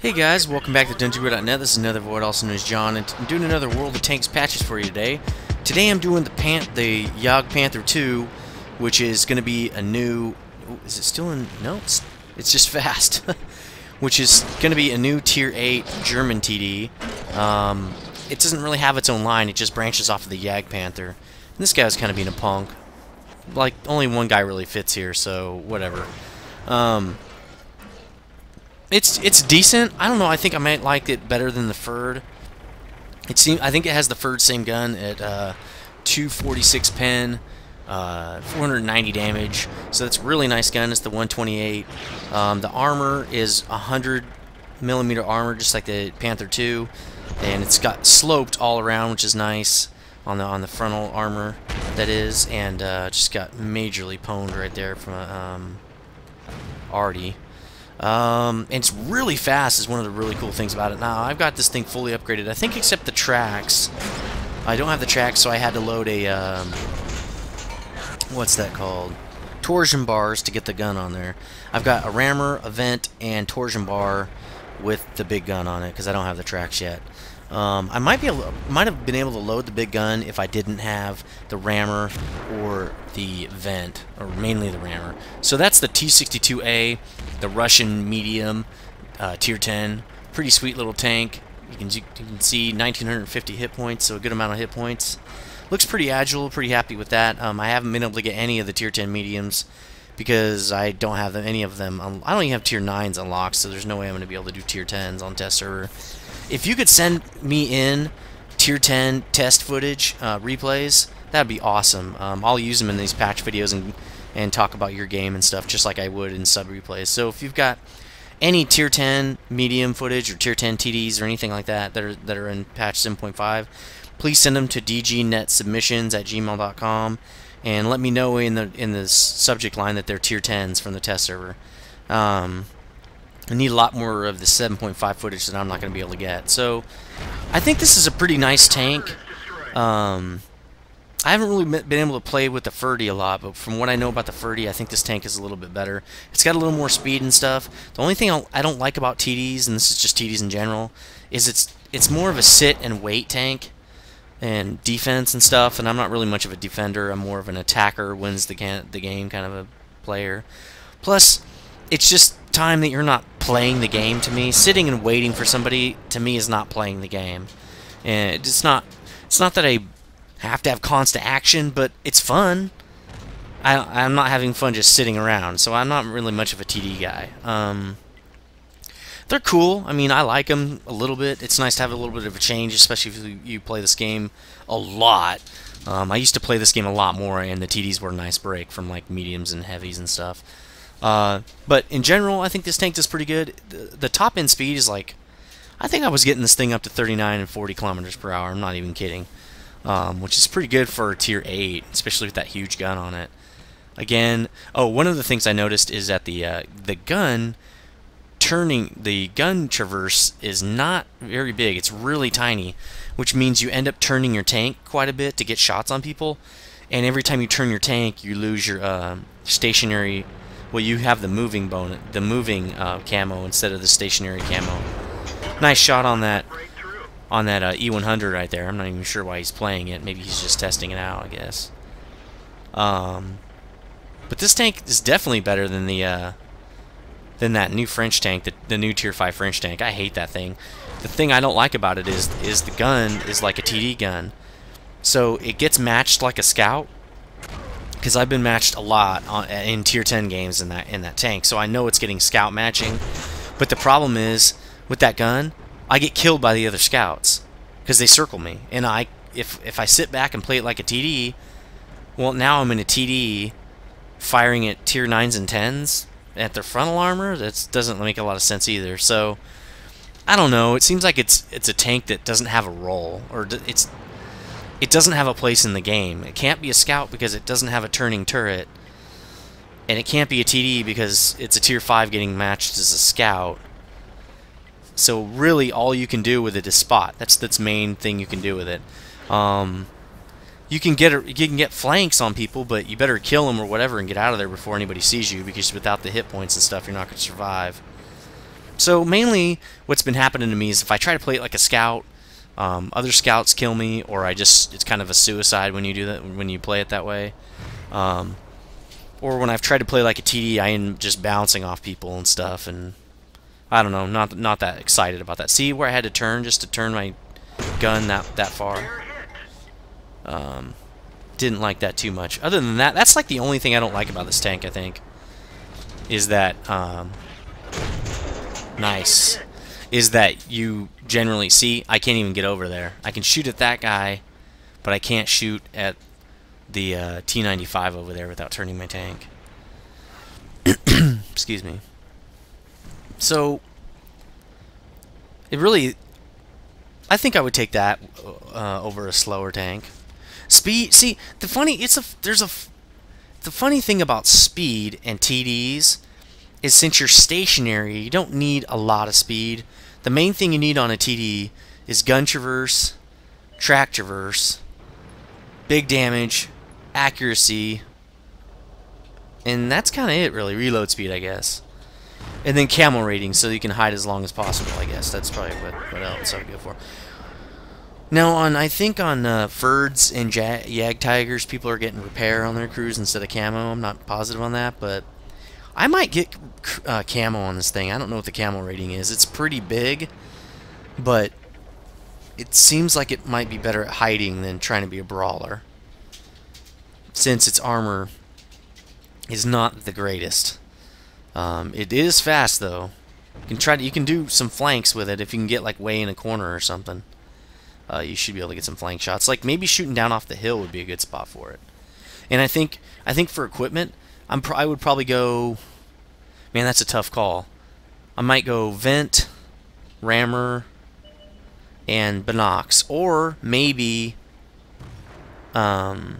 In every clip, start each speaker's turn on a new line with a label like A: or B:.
A: Hey guys, welcome back to dungeongurunet. This is Nethervoid, also known as John, and I'm doing another World of Tanks patches for you today. Today I'm doing the JagdPanther II, which is going to be a new... Oh, is it still in... No, it's just fast. Which is going to be a new Tier 8 German TD. It doesn't really have its own line, it just branches off of the JagdPanther. And this guy's kind of being a punk. Like, only one guy really fits here, so whatever. It's decent. I don't know. I think I might like it better than the Ferd. I think it has the Ferd same gun at 246 pen, 490 damage. So that's a really nice gun. It's the 128. The armor is 100mm armor, just like the Panther II, and it's got sloped all around, which is nice on the frontal armor. That is, and just got majorly pwned right there from Artie. And it's really fast is one of the really cool things about it. Now, I've got this thing fully upgraded, I think except the tracks. I don't have the tracks, so I had to load a, what's that called? Torsion bars to get the gun on there. I've got a rammer, a vent, and torsion bar with the big gun on it, because I don't have the tracks yet. I might have been able to load the big gun if I didn't have the rammer or the vent, or mainly the rammer. So that's the T-62A, the Russian medium, tier 10. Pretty sweet little tank. You can see 1950 hit points, so a good amount of hit points. Looks pretty agile, pretty happy with that. I haven't been able to get any of the tier 10 mediums because I don't have any of them. I don't even have tier 9s unlocked, so there's no way I'm going to be able to do tier 10s on test server. If you could send me in tier 10 test footage replays, that'd be awesome. I'll use them in these patch videos and talk about your game and stuff, just like I would in sub replays. So if you've got any tier 10 medium footage or tier 10 TDs or anything like that that are in patch 7.5, please send them to dgnetsubmissions@gmail.com and let me know in the subject line that they're tier 10s from the test server. I need a lot more of the 7.5 footage that I'm not going to be able to get. So, I think this is a pretty nice tank. I haven't really been able to play with the Ferdy a lot, but from what I know about the Ferdy, I think this tank is a little bit better. It's got a little more speed and stuff. The only thing I don't like about TDs, and this is just TDs in general, is it's more of a sit and wait tank and defense and stuff, and I'm not really much of a defender. I'm more of an attacker, wins the game kind of a player. Plus, it's just time that you're not playing the game to me. Sitting and waiting for somebody to me is not playing the game. And it's not that I have to have constant action, but it's fun. I'm not having fun just sitting around, so I'm not really much of a TD guy. They're cool. I mean, I like them a little bit. It's nice to have a little bit of a change, especially if you play this game a lot. I used to play this game a lot more, and the TDs were a nice break from like mediums and heavies and stuff. But in general, I think this tank does pretty good. The top end speed is like, I think I was getting this thing up to 39 and 40 kilometers per hour. I'm not even kidding. Which is pretty good for a tier 8, especially with that huge gun on it. Again, one of the things I noticed is that the gun traverse is not very big. It's really tiny, which means you end up turning your tank quite a bit to get shots on people. And every time you turn your tank, you lose your stationary. Well, you have the moving camo instead of the stationary camo. Nice shot on that E100 right there. I'm not even sure why he's playing it. Maybe he's just testing it out, I guess. But this tank is definitely better than that new French tank, the new tier 5 French tank. I hate that thing. The thing I don't like about it is the gun is like a TD gun, so it gets matched like a scout. Because I've been matched a lot in tier 10 games in that tank, so I know it's getting scout matching. But the problem is with that gun, I get killed by the other scouts because they circle me, and if I sit back and play it like a TD, well, now I'm in a TD firing at tier 9s and 10s at their frontal armor. That doesn't make a lot of sense either. So I don't know. It seems like it's a tank that doesn't have a role, or it doesn't have a place in the game. It can't be a scout because it doesn't have a turning turret. And it can't be a TD because it's a tier 5 getting matched as a scout. So really all you can do with it is spot. That's the main thing you can do with it. You can get flanks on people, but you better kill them or whatever and get out of there before anybody sees you, because without the hit points and stuff you're not going to survive. So mainly what's been happening to me is if I try to play it like a scout, other scouts kill me, or it's kind of a suicide when you do that, when you play it that way. Or when I've tried to play like a TD, I end just bouncing off people and stuff, and I don't know, not that excited about that. See where I had to turn just to turn my gun that far? Didn't like that too much. Other than that, that's like the only thing I don't like about this tank, I think. Is that, nice. Is that you generally see, I can't even get over there. I can shoot at that guy, but I can't shoot at the T95 over there without turning my tank. Excuse me. So it really, I think I would take that over a slower tank. Speed. See, the funny thing about speed and TDs is since you're stationary, you don't need a lot of speed. The main thing you need on a TD is gun traverse, track traverse, big damage, accuracy, and that's kind of it, really. Reload speed, I guess. And then camo rating, so you can hide as long as possible, I guess. That's probably what else I would go for. Now, I think on Ferds and Jagdtigers, people are getting repair on their crews instead of camo. I'm not positive on that, but I might get camo on this thing. I don't know what the camo rating is. It's pretty big, but it seems like it might be better at hiding than trying to be a brawler, since its armor is not the greatest. It is fast though. You can do some flanks with it if you can get like way in a corner or something. You should be able to get some flank shots. Like maybe shooting down off the hill would be a good spot for it. And I think for equipment, I would probably go. Man, that's a tough call. I might go vent, rammer, and binocs, or maybe rammer.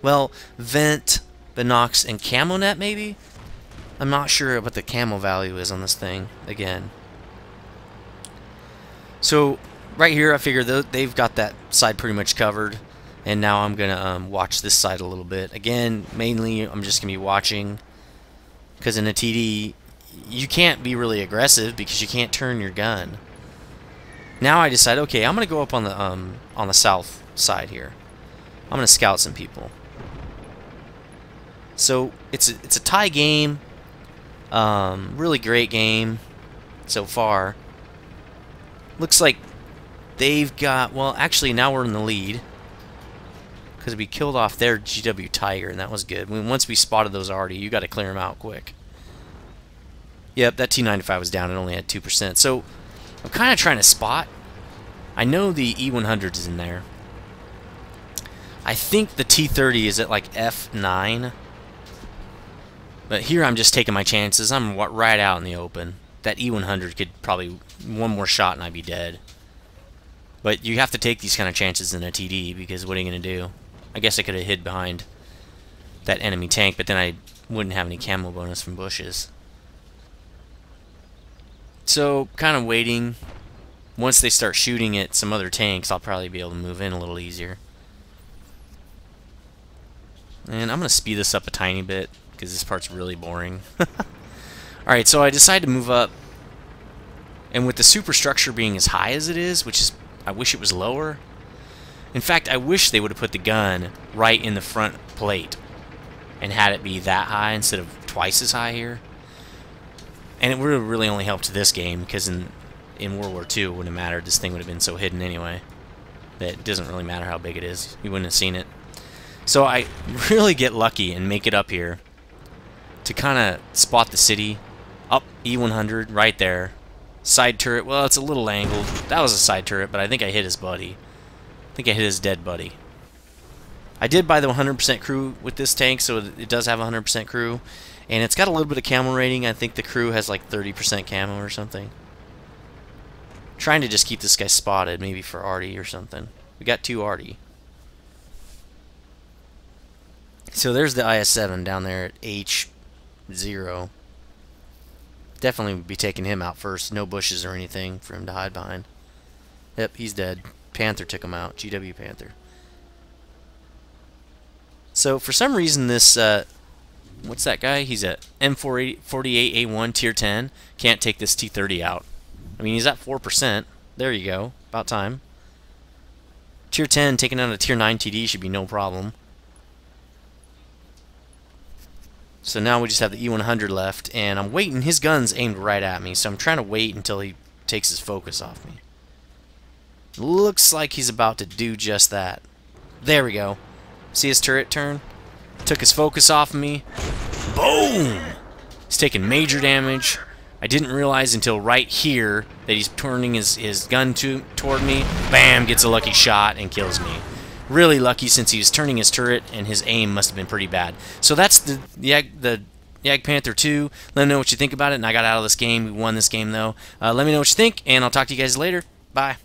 A: Well, vent, binocs, and camo net maybe. I'm not sure what the camo value is on this thing again. So right here, I figure they've got that side pretty much covered, and now I'm gonna watch this side a little bit. Again, mainly I'm just gonna be watching, because in a TD you can't be really aggressive because you can't turn your gun. Now I decide, okay, I'm gonna go up on the south side here. I'm gonna scout some people. So it's a tie game. Really great game so far. Looks like they've got, well, actually now we're in the lead because we killed off their GW Tiger, and that was good. Once we spotted those already, you got to clear them out quick. Yep, that T95 was down and only had 2%. So I'm kind of trying to spot. I know the E100 is in there. I think the T30 is at like F9. But here I'm just taking my chances. I'm right out in the open. That E100 could probably one more shot and I'd be dead. But you have to take these kind of chances in a TD, because what are you going to do? I guess I could have hid behind that enemy tank, but then I wouldn't have any camo bonus from bushes. So, kind of waiting. Once they start shooting at some other tanks, I'll probably be able to move in a little easier. And I'm going to speed this up a tiny bit, because this part's really boring. Alright, so I decided to move up, and with the superstructure being as high as it is, which is, I wish it was lower. In fact, I wish they would have put the gun right in the front plate and had it be that high instead of twice as high here. And it would have really only helped this game, because in World War II it wouldn't have mattered. This thing would have been so hidden anyway that it doesn't really matter how big it is. You wouldn't have seen it. So I really get lucky and make it up here to kind of spot the city. Up E100 right there. Side turret. Well, it's a little angled. That was a side turret, but I think I hit his buddy. I think I hit his dead buddy. I did buy the 100% crew with this tank, so it does have 100% crew. And it's got a little bit of camo rating. I think the crew has like 30% camo or something. Trying to just keep this guy spotted, maybe for Artie or something. We got 2 Artie. So there's the IS-7 down there at H0. Definitely would be taking him out first. No bushes or anything for him to hide behind. Yep, he's dead. Panther took him out. GW Panther. So for some reason this What's that guy? He's a M48A1 tier 10. Can't take this T30 out. I mean, he's at 4%. There you go. About time. Tier 10 taking out a tier 9 TD should be no problem. So now we just have the E100 left, and I'm waiting. His gun's aimed right at me, so I'm trying to wait until he takes his focus off me. Looks like he's about to do just that. There we go. See his turret turn? Took his focus off of me. Boom! He's taking major damage. I didn't realize until right here that he's turning his gun toward me. Bam! Gets a lucky shot and kills me. Really lucky since he was turning his turret and his aim must have been pretty bad. So that's the JagdPanther II. Let me know what you think about it. And I got out of this game. We won this game though. Let me know what you think, and I'll talk to you guys later. Bye.